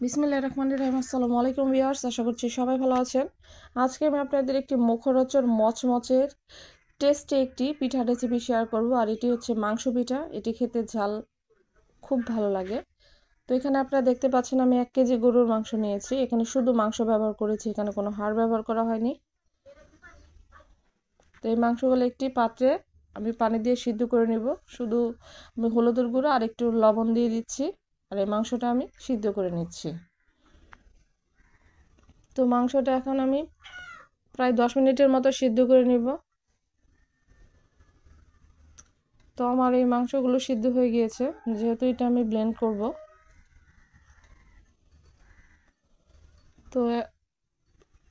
বিসমিল্লাহির রহমানির রহিম। আসসালামু আলাইকুম ভিউয়ার্স, আশা করছি সবাই ভালো আছেন। আজকে আমি আপনাদের একটি মুখরোচক মচমচের টেস্টি একটি পিঠা রেসিপি শেয়ার করব। আর এটি হচ্ছে মাংস পিঠা। এটি খেতে ঝাল খুব ভালো লাগে। তো এখানে আপনারা দেখতে পাচ্ছেন আমি 1 কেজি গরুর মাংস নিয়েছি। এখানে শুধু মাংস ব্যবহার করেছি, এখানে কোনো হাড় ব্যবহার করা হয়নি। তো এই মাংসগুলো একটি পাত্রে আমি পানি দিয়ে সিদ্ধ করে নিব। শুধু আমি হলুদের গুঁড়ো আর একটু লবণ দিয়ে দিচ্ছি, আর এই মাংসটা আমি সিদ্ধ করে নিচ্ছি। তো মাংসটা এখন আমি প্রায় 10 মিনিটের মতো সিদ্ধ করে নিব। তো আমার এই মাংসগুলো সিদ্ধ হয়ে গিয়েছে, যেহেতু এটা আমি ব্লেন্ড করব। তো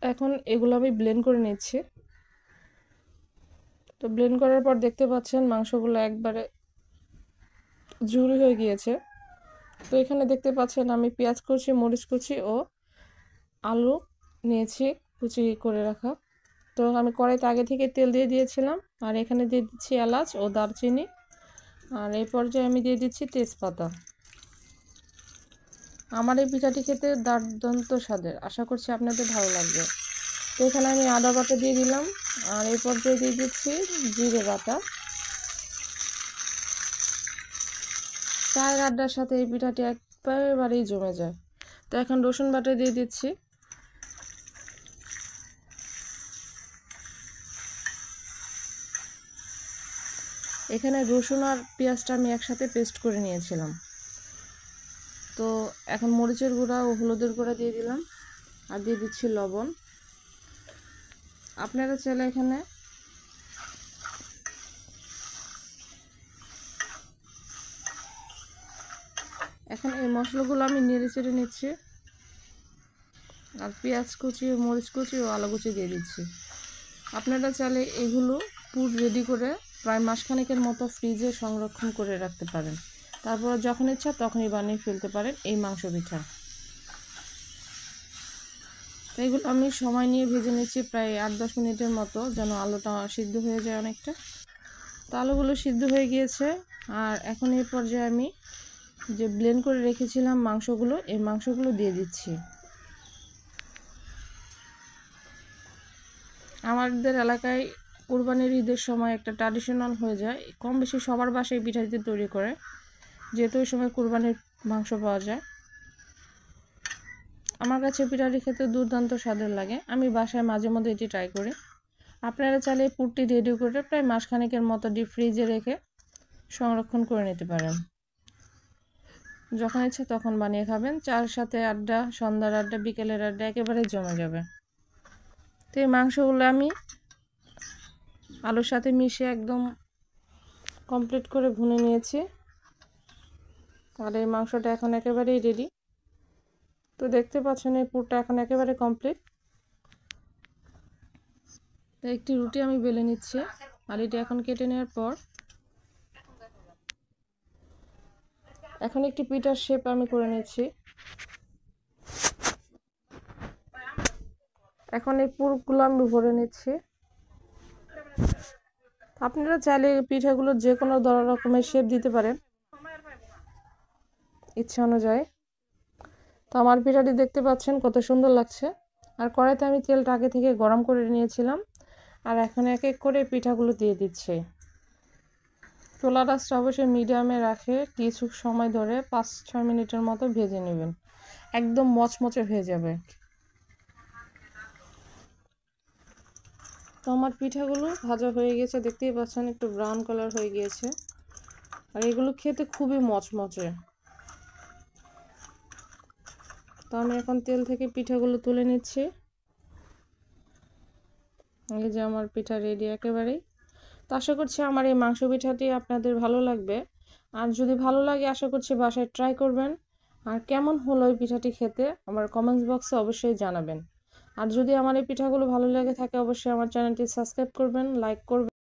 এখন এগুলো আমি ব্লেন্ড করে নিচ্ছি। তো ব্লেন্ড করার পর দেখতে পাচ্ছেন মাংসগুলো একবারে ঝুরি হয়ে গিয়েছে। তো এখানে দেখতে পাচ্ছেন আমি পেঁয়াজ কুচি, মরিচ কুচি ও আলু নিয়েছি কুচি করে রাখা। তো আমি কড়াইতে আগে থেকে তেল দিয়ে দিয়েছিলাম, আর এখানে দিয়ে দিচ্ছি এলাচ ও দারচিনি, আর এই পর্যায়ে আমি দিয়ে দিচ্ছি তেজপাতা। আমার এই পিঠাটি খেতে দুর্দান্ত স্বাদের, আশা করছি আপনাদের ভালো লাগবে। তো এখানে আমি আদা বাটা দিয়ে দিলাম, আর এই পর্যায়ে দিয়ে দিচ্ছি জিরে বাটা। চায়ের আড্ডার সাথে এই পিঠাটি একেবারেই জমে যায়। তো এখন রসুন বাটা দিয়ে দিচ্ছি। এখানে রসুন আর পেঁয়াজটা আমি একসাথে পেস্ট করে নিয়েছিলাম। তো এখন মরিচের গুঁড়া ও হলুদের গুঁড়া দিয়ে দিলাম, আর দিয়ে দিচ্ছি লবণ। আপনারা চাইলে এখানে এখন এই মশলাগুলো আমি নেড়ে চেড়ে নিচ্ছি, আর পেঁয়াজ কুচি, মরিচ কুচি ও আলু কুচি দিয়ে দিচ্ছি। আপনারা চাইলে এগুলো পুর রেডি করে প্রায় মাসখানেকের মতো ফ্রিজে সংরক্ষণ করে রাখতে পারেন। তারপর যখন ইচ্ছা তখনই বানিয়ে ফেলতে পারেন এই মাংস পিঠা। তো এগুলো আমি সময় নিয়ে ভেজে নিচ্ছি প্রায় 8-10 মিনিটের মতো, যেন আলুটা সিদ্ধ হয়ে যায় অনেকটা। তো আলুগুলো সিদ্ধ হয়ে গিয়েছে, আর এখন এই পর্যায়ে আমি যে ব্লেন্ড করে রেখেছিলাম মাংসগুলো, এই মাংসগুলো দিয়ে দিচ্ছি। আমাদের এলাকায় কুরবানির ঈদের সময় একটা ট্র্যাডিশনাল হয়ে যায়, কম বেশি সবার বাসায় পিঠা দিতে তৈরি করে, যেহেতু ওই সময় কুরবানির মাংস পাওয়া যায়। আমার কাছে পিঠাটি খেতে দুর্দান্ত স্বাদের লাগে, আমি বাসায় মাঝে মধ্যে এটি ট্রাই করি। আপনারা চাইলে পুরটি রেডি করে প্রায় মাসখানেকের মতো ডিপ ফ্রিজে রেখে সংরক্ষণ করে নিতে পারেন। যখন ইচ্ছে তখন বানিয়ে খাবেন। চায়ের সাথে আড্ডা, সন্ধ্যার আড্ডা, বিকেলের আড্ডা একেবারে জমে যাবে। তো এই মাংসগুলো আমি আলুর সাথে মিশিয়ে একদম কমপ্লিট করে ভুনে নিয়েছি, আর এই মাংসটা এখন একেবারেই রেডি। তো দেখতে পাচ্ছেন এই পুরটা এখন একেবারে কমপ্লিট। তো একটি রুটি আমি বেলে নিচ্ছি, আর এটি এখন কেটে নেওয়ার পর এখন একটি পিঠার শেপ আমি করে নিচ্ছি। এখন এই পুরগুলো আমি ভরে নিচ্ছি। আপনারা চাইলে পিঠাগুলো যে কোনো রকমের শেপ দিতে পারেন ইচ্ছা অনুযায়ী। তো আমার পিঠাটি দেখতে পাচ্ছেন কত সুন্দর লাগছে। আর কড়াইতে আমি তেলটা আগে থেকে গরম করে নিয়েছিলাম, আর এখন এক এক করে পিঠাগুলো দিয়ে দিচ্ছি। চুলার আঁচটা অবশ্যই মিডিয়ামে রাখে কিছু সময় ধরে 5-6 মিনিটের মতো ভেজে নেবেন, একদম মচমচে হয়ে যাবে। তো আমার পিঠাগুলো ভাজা হয়ে গেছে, দেখতেই পাচ্ছেন একটু ব্রাউন কালার হয়ে গিয়েছে, আর এগুলো খেতে খুবই মচমচে। তো আমি এখন তেল থেকে পিঠাগুলো তুলে নিচ্ছি। এই যে আমার পিঠা রেডি একেবারেই। তো আশা করছি আমার এই মাংস পিঠাটি আপনাদের ভালো লাগবে, আর যদি ভালো লাগে আশা করছি বাসায় ট্রাই করবেন। আর কেমন হলো এই পিঠাটি খেতে আমার কমেন্টস বক্সে অবশ্যই জানাবেন। আর যদি আমার এই পিঠাগুলো ভালো লেগে থাকে অবশ্যই আমার চ্যানেলটি সাবস্ক্রাইব করবেন, লাইক করবেন।